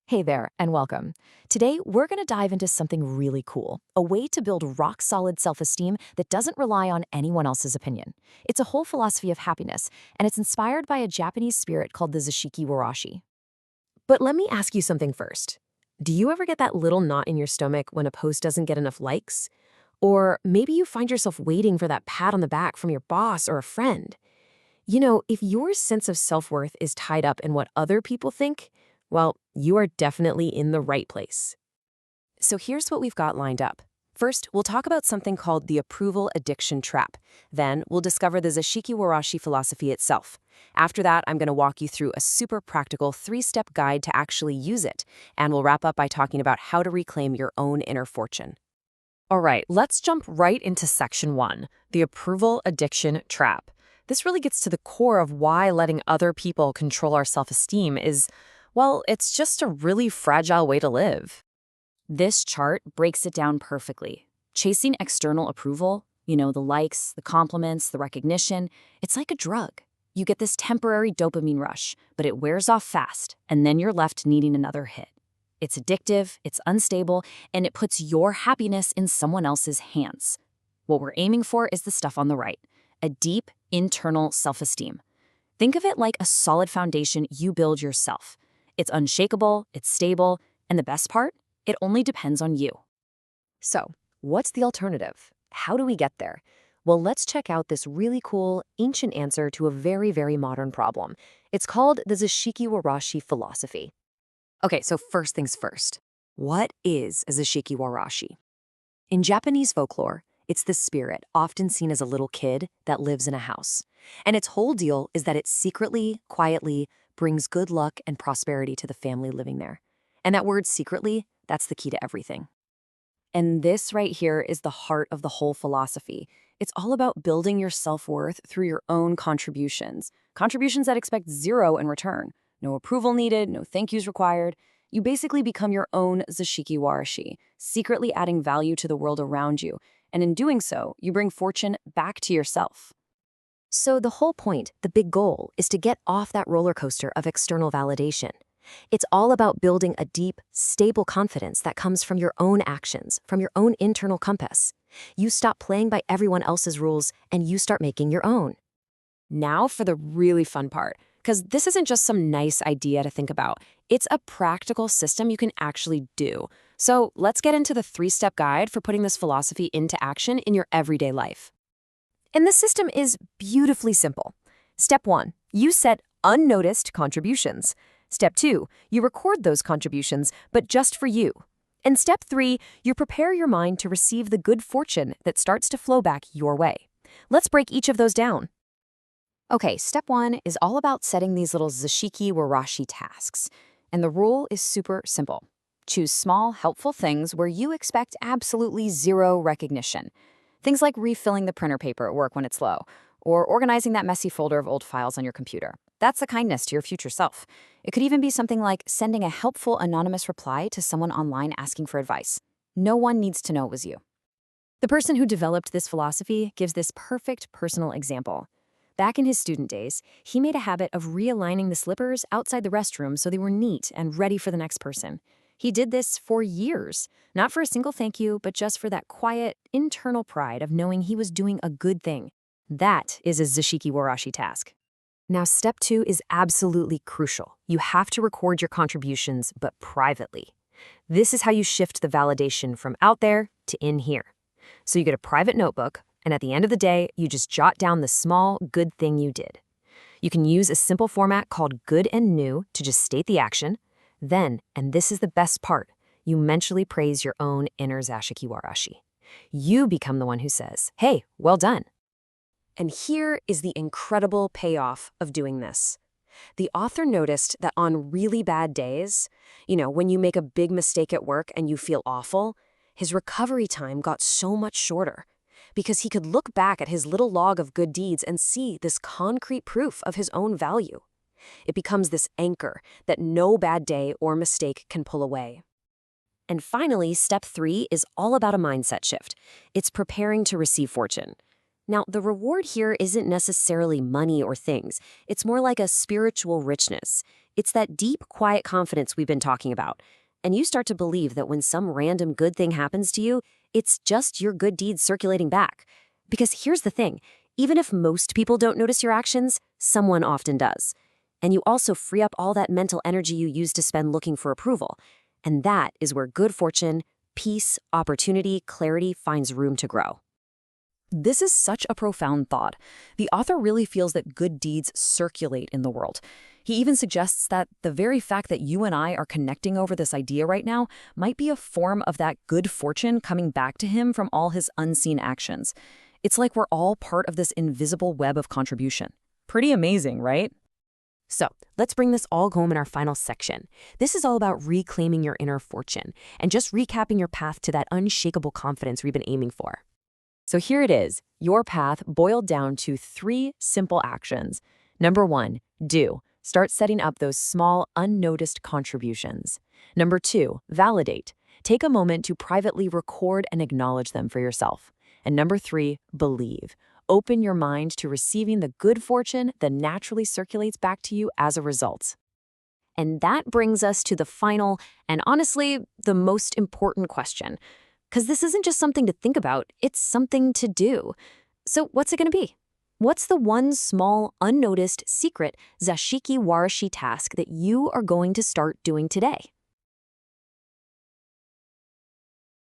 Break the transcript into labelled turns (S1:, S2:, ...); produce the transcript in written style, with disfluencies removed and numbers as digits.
S1: Hey there, and welcome. Today, we're going to dive into something really cool, a way to build rock-solid self-esteem that doesn't rely on anyone else's opinion. It's a whole philosophy of happiness, and it's inspired by a Japanese spirit called the Zashiki Warashi. But let me ask you something first. Do you ever get that little knot in your stomach when a post doesn't get enough likes? Or maybe you find yourself waiting for that pat on the back from your boss or a friend? If your sense of self-worth is tied up in what other people think, well, you are definitely in the right place. So here's what we've got lined up. First, we'll talk about something called the approval addiction trap. Then, we'll discover the Zashiki Warashi philosophy itself. After that, I'm going to walk you through a super practical 3-step guide to actually use it. And we'll wrap up by talking about how to reclaim your own inner fortune. All right, let's jump right into section 1, the approval addiction trap. This really gets to the core of why letting other people control our self-esteem is, well, it's just a really fragile way to live. This chart breaks it down perfectly. Chasing external approval, the likes, the compliments, the recognition, it's like a drug. You get this temporary dopamine rush, but it wears off fast, and then you're left needing another hit. It's addictive, it's unstable, and it puts your happiness in someone else's hands. What we're aiming for is the stuff on the right, a deep internal self-esteem. Think of it like a solid foundation you build yourself. It's unshakable, it's stable, and the best part? It only depends on you. So, what's the alternative? How do we get there? Well, let's check out this really cool, ancient answer to a very, very modern problem. It's called the Zashiki Warashi philosophy. Okay, so first things first. What is a Zashiki Warashi? In Japanese folklore, it's the spirit, often seen as a little kid, that lives in a house. And its whole deal is that it secretly, quietly, brings good luck and prosperity to the family living there. And that word secretly, that's the key to everything. And this right here is the heart of the whole philosophy. It's all about building your self-worth through your own contributions. Contributions that expect zero in return. No approval needed, no thank yous required. You basically become your own Zashiki Warashi, secretly adding value to the world around you. And in doing so, you bring fortune back to yourself. So the whole point, the big goal, is to get off that roller coaster of external validation. It's all about building a deep, stable confidence that comes from your own actions, from your own internal compass. You stop playing by everyone else's rules, and you start making your own. Now for the really fun part, because this isn't just some nice idea to think about. It's a practical system you can actually do. So let's get into the 3-step guide for putting this philosophy into action in your everyday life. And the system is beautifully simple. Step 1, you set unnoticed contributions. Step 2, you record those contributions, but just for you. And step 3, you prepare your mind to receive the good fortune that starts to flow back your way. Let's break each of those down. Okay, step 1 is all about setting these little Zashiki Warashi tasks. And the rule is super simple. Choose small, helpful things where you expect absolutely zero recognition. Things like refilling the printer paper at work when it's low, or organizing that messy folder of old files on your computer. That's a kindness to your future self. It could even be something like sending a helpful anonymous reply to someone online asking for advice. No one needs to know it was you. The person who developed this philosophy gives this perfect personal example. Back in his student days, he made a habit of realigning the slippers outside the restroom so they were neat and ready for the next person. He did this for years, not for a single thank you, but just for that quiet, internal pride of knowing he was doing a good thing. That is a Zashiki Warashi task. Now, step 2 is absolutely crucial. You have to record your contributions, but privately. This is how you shift the validation from out there to in here. So you get a private notebook, and at the end of the day, you just jot down the small, good thing you did. You can use a simple format called good and new to just state the action. Then, and this is the best part, you mentally praise your own inner Zashiki Warashi. You become the one who says, hey, well done. And here is the incredible payoff of doing this. The author noticed that on really bad days, when you make a big mistake at work and you feel awful, his recovery time got so much shorter because he could look back at his little log of good deeds and see this concrete proof of his own value. It becomes this anchor that no bad day or mistake can pull away. And finally, step 3 is all about a mindset shift. It's preparing to receive fortune. Now, the reward here isn't necessarily money or things. It's more like a spiritual richness.
S2: It's that deep, quiet confidence we've been talking about. And you start to believe that when some random good thing happens to you, it's just your good deeds circulating back. Because here's the thing, even if most people don't notice your actions, someone often does. And you also free up all that mental energy you used to spend looking for approval. And that is where good fortune, peace, opportunity, clarity finds room to grow.
S1: This is such a profound thought. The author really feels that good deeds circulate in the world. He even suggests that the very fact that you and I are connecting over this idea right now might be a form of that good fortune coming back to him from all his unseen actions. It's like we're all part of this invisible web of contribution. Pretty amazing, right?
S2: So, let's bring this all home in our final section. This is all about reclaiming your inner fortune and just recapping your path to that unshakable confidence we've been aiming for.
S1: So here it is, your path boiled down to 3 simple actions. Number 1, do. Start setting up those small, unnoticed contributions. Number 2, validate. Take a moment to privately record and acknowledge them for yourself. And number 3, believe. Open your mind to receiving the good fortune that naturally circulates back to you as a result.
S2: And that brings us to the final, and honestly, the most important question. Because this isn't just something to think about, it's something to do. So what's it going to be? What's the one small, unnoticed, secret Zashiki Warashi task that you are going to start doing today?